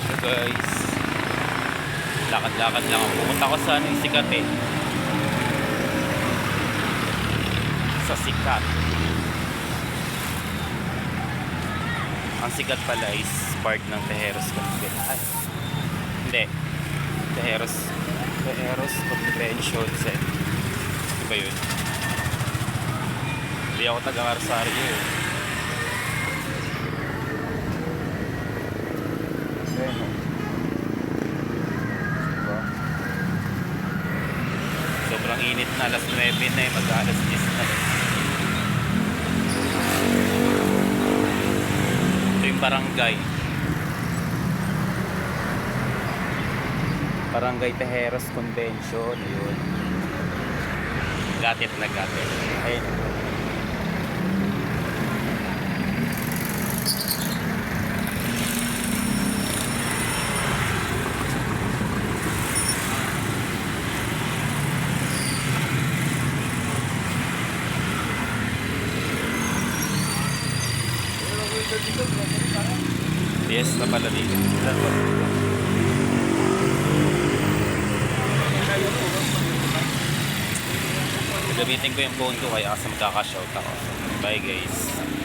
So guys, lakad-lakad lang ako. Pumunta ko sa ano, yung Sikat eh. Sa Sikat. Ang Sikat pala is part ng Tejeros Convention. Ay, hindi. Tejeros Convention Center. Diba yun? Hindi ako taga-Rosario eh. Ayan o. Diba? Sobrang init na. Alas 9 na eh. Mag-alas 10 na eh. Ito yung barangay. Barangay Tejeros Convention. Ayun. Gatit na gatit. Ayun. Yes na pala dito. Gamitin ko yung phone ko kaya kasi magkaka-shout ako. Bye guys.